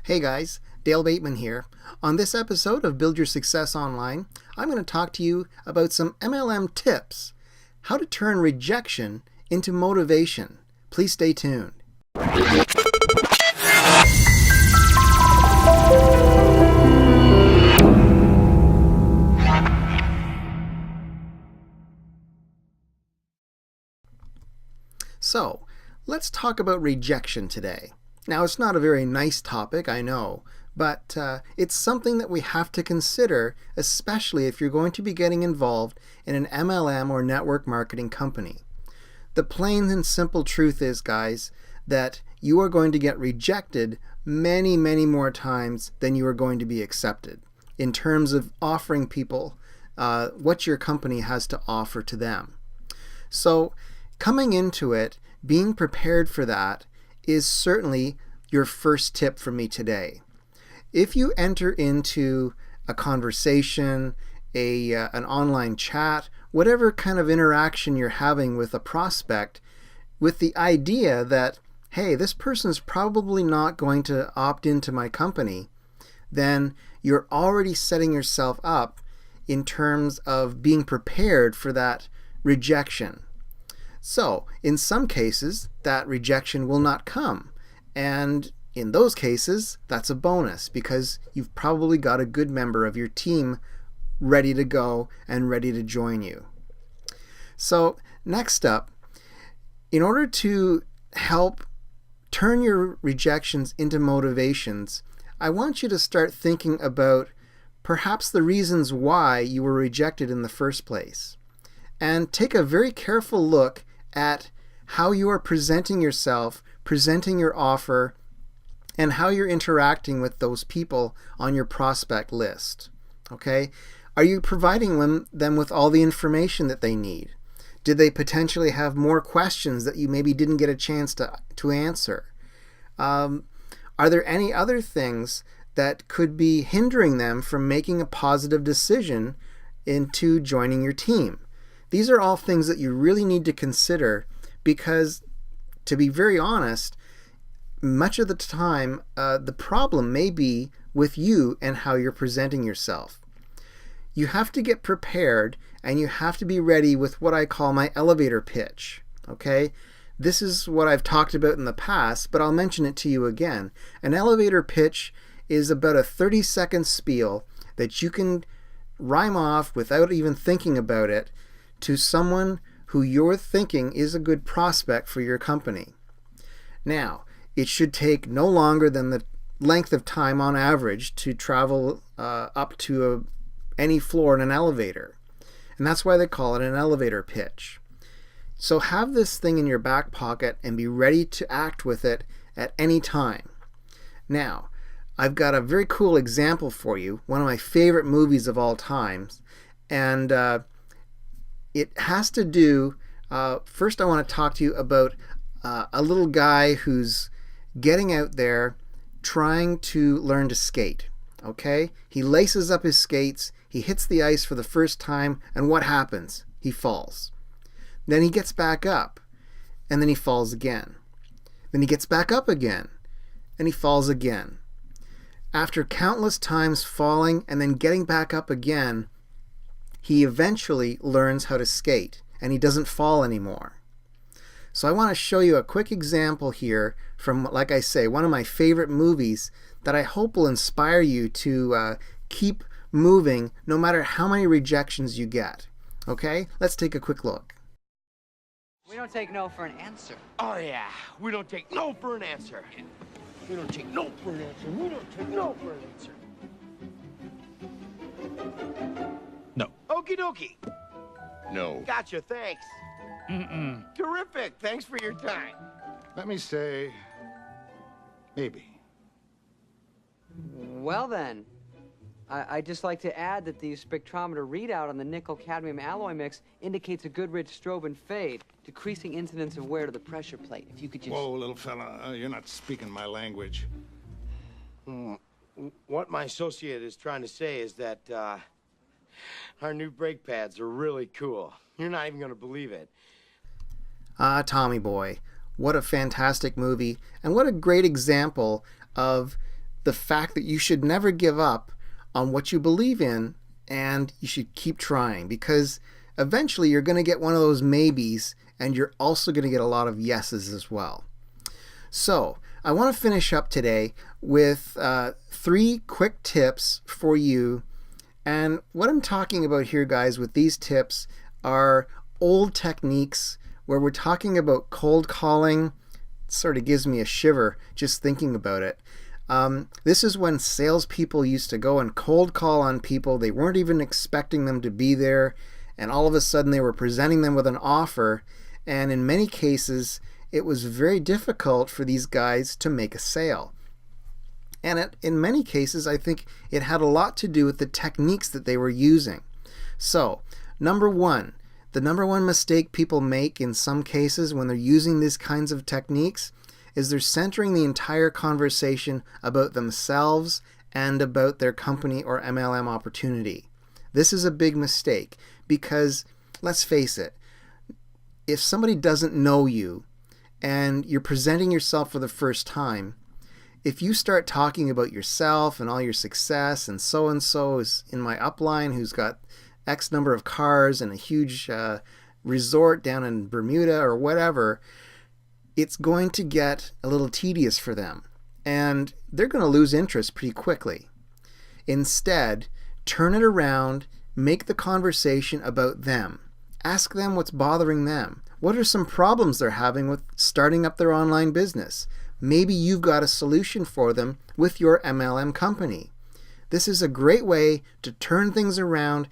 Hey guys, Dale Bateman here. On this episode of Build Your Success Online, I'm going to talk to you about some MLM tips, how to turn rejection into motivation. Please stay tuned. So, let's talk about rejection today. Now, it's not a very nice topic, I know, but it's something that we have to consider, especially if you're going to be getting involved in an MLM or network marketing company. The plain and simple truth is, guys, that you are going to get rejected many, many more times than you are going to be accepted in terms of offering people what your company has to offer to them. So, coming into it, being prepared for that is certainly your first tip from me today. If you enter into a conversation, an online chat, whatever kind of interaction you're having with a prospect, with the idea that, hey, this person's probably not going to opt into my company, then you're already setting yourself up in terms of being prepared for that rejection. So, in some cases, that rejection will not come. And in those cases, that's a bonus because you've probably got a good member of your team ready to go and ready to join you. So, next up, in order to help turn your rejections into motivations, I want you to start thinking about perhaps the reasons why you were rejected in the first place. And take a very careful look at how you are presenting yourself, presenting your offer, and how you're interacting with those people on your prospect list. Okay? Are you providing them with all the information that they need? Did they potentially have more questions that you maybe didn't get a chance to answer? Are there any other things that could be hindering them from making a positive decision into joining your team? These are all things that you really need to consider because, to be very honest, much of the time the problem may be with you and how you're presenting yourself. You have to get prepared and you have to be ready with what I call my elevator pitch. Okay? This is what I've talked about in the past, but I'll mention it to you again. An elevator pitch is about a 30-second spiel that you can rhyme off without even thinking about it to someone who you're thinking is a good prospect for your company. Now, it should take no longer than the length of time on average to travel up to any floor in an elevator. And that's why they call it an elevator pitch. So have this thing in your back pocket and be ready to act with it at any time. Now, I've got a very cool example for you, one of my favorite movies of all times, and it has to do, first I want to talk to you about a little guy who's getting out there trying to learn to skate. Okay? He laces up his skates, he hits the ice for the first time, and what happens? He falls. Then he gets back up, and then he falls again. Then he gets back up again, and he falls again. After countless times falling and then getting back up again, he eventually learns how to skate and he doesn't fall anymore. So I want to show you a quick example here from, like I say, one of my favorite movies that I hope will inspire you to keep moving no matter how many rejections you get. Okay? Let's take a quick look. We don't take no for an answer. Oh, yeah. We don't take no for an answer. We don't take no for an answer. We don't take no for an answer. No. Okie dokie. No. Gotcha, thanks. Terrific. Thanks for your time. Let me say, maybe. Well then, I'd just like to add that the spectrometer readout on the nickel-cadmium alloy mix indicates a Goodrich strobe and fade, decreasing incidence of wear to the pressure plate. If you could just... Whoa, little fella, you're not speaking my language. What my associate is trying to say is that our new brake pads are really cool. You're not even going to believe it. Tommy boy, what a fantastic movie, and what a great example of the fact that you should never give up on what you believe in, and you should keep trying, because eventually you're going to get one of those maybes, and you're also going to get a lot of yeses as well. So I want to finish up today with 3 quick tips for you. And what I'm talking about here, guys, with these tips are old techniques where we're talking about cold calling. It sort of gives me a shiver just thinking about it. This is when salespeople used to go and cold call on people. They weren't even expecting them to be there, and all of a sudden they were presenting them with an offer, and in many cases it was very difficult for these guys to make a sale. And in many cases, I think it had a lot to do with the techniques that they were using. So, the number one mistake people make in some cases when they're using these kinds of techniques is they're centering the entire conversation about themselves and about their company or MLM opportunity. This is a big mistake because, let's face it, if somebody doesn't know you and you're presenting yourself for the first time, if you start talking about yourself and all your success and so is in my upline who's got X number of cars and a huge resort down in Bermuda or whatever, it's going to get a little tedious for them, and they're going to lose interest pretty quickly. Instead, turn it around, make the conversation about them. Ask them what's bothering them. What are some problems they're having with starting up their online business? Maybe you've got a solution for them with your MLM company. This is a great way to turn things around,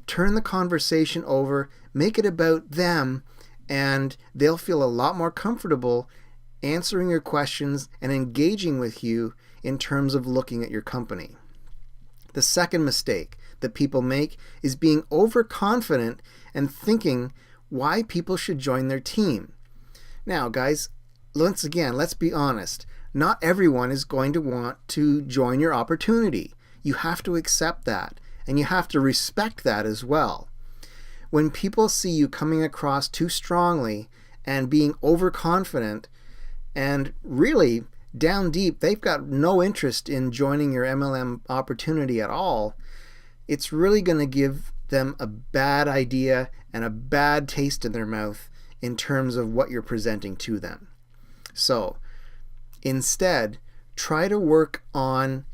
turn the conversation over, make it about them, and they'll feel a lot more comfortable answering your questions and engaging with you in terms of looking at your company. The second mistake that people make is being overconfident and thinking why people should join their team. Now, guys, once again, let's be honest. Not everyone is going to want to join your opportunity. You have to accept that, and you have to respect that as well. When people see you coming across too strongly and being overconfident, and really down deep, they've got no interest in joining your MLM opportunity at all, it's really going to give them a bad idea and a bad taste in their mouth in terms of what you're presenting to them. So instead, try to work on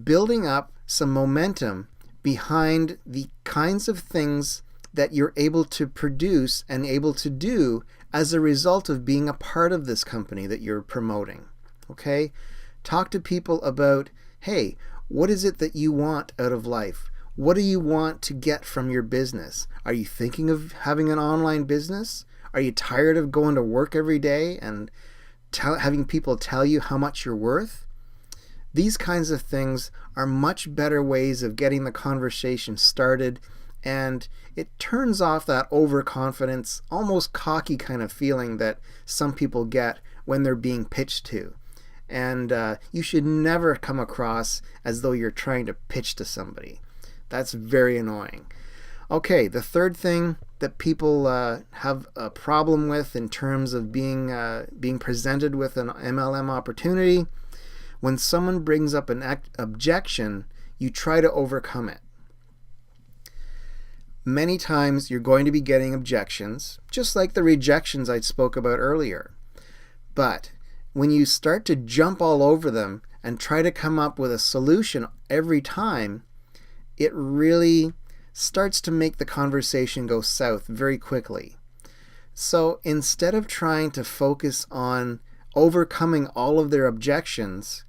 building up some momentum behind the kinds of things that you're able to produce and able to do as a result of being a part of this company that you're promoting. Okay? Talk to people about, hey, what is it that you want out of life? What do you want to get from your business? Are you thinking of having an online business? Are you tired of going to work every day and having people tell you how much you're worth? These kinds of things are much better ways of getting the conversation started, and it turns off that overconfidence, almost cocky kind of feeling that some people get when they're being pitched to. And you should never come across as though you're trying to pitch to somebody. That's very annoying. Okay, the third thing that people have a problem with in terms of being presented with an MLM opportunity, when someone brings up an objection, you try to overcome it. Many times you're going to be getting objections, just like the rejections I spoke about earlier. But when you start to jump all over them and try to come up with a solution every time, it really starts to make the conversation go south very quickly. So instead of trying to focus on overcoming all of their objections,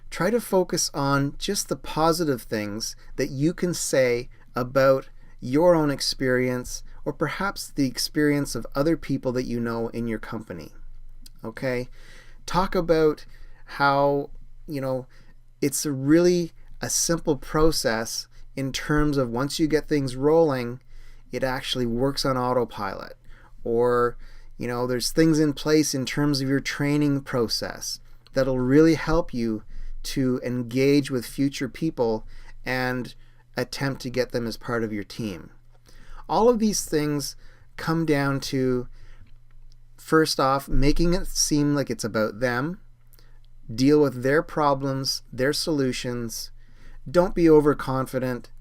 try to focus on just the positive things that you can say about your own experience, or perhaps the experience of other people that you know in your company. Okay? Talk about how, it's really a simple process in terms of once you get things rolling, it actually works on autopilot. Or, there's things in place in terms of your training process that'll really help you to engage with future people and attempt to get them as part of your team. All of these things come down to, first off, making it seem like it's about them. deal with their problems, their solutions. Don't be overconfident,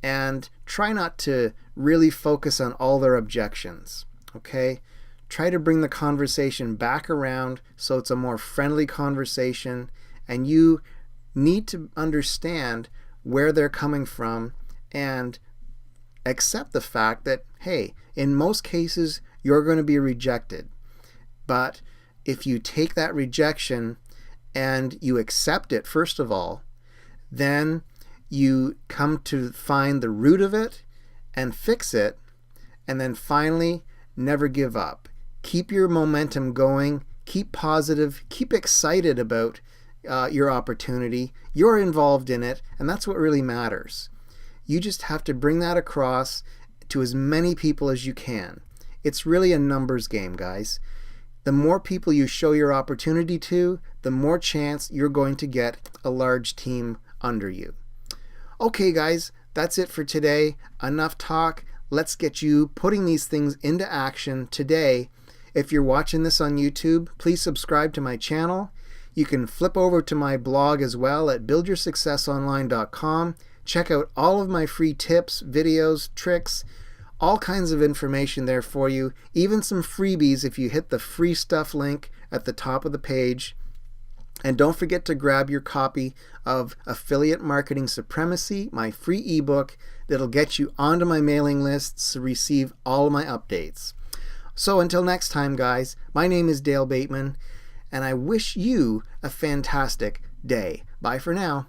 and try not to really focus on all their objections, okay? Try to bring the conversation back around so it's a more friendly conversation, and you need to understand where they're coming from and accept the fact that, hey, in most cases, you're going to be rejected. But if you take that rejection and you accept it, first of all, then you come to find the root of it and fix it, and then finally, never give up. Keep your momentum going, keep positive, keep excited about your opportunity. You're involved in it, and that's what really matters. You just have to bring that across to as many people as you can. It's really a numbers game, guys. The more people you show your opportunity to, the more chance you're going to get a large team under you. Okay, guys, that's it for today. Enough talk. Let's get you putting these things into action today. If you're watching this on YouTube, please subscribe to my channel. You can flip over to my blog as well at buildyoursuccessonline.com. Check out all of my free tips, videos, tricks, all kinds of information there for you, even some freebies if you hit the free stuff link at the top of the page. And don't forget to grab your copy of Affiliate Marketing Supremacy, my free ebook that'll get you onto my mailing lists to receive all of my updates. So until next time, guys, my name is Dale Bateman, and I wish you a fantastic day. Bye for now.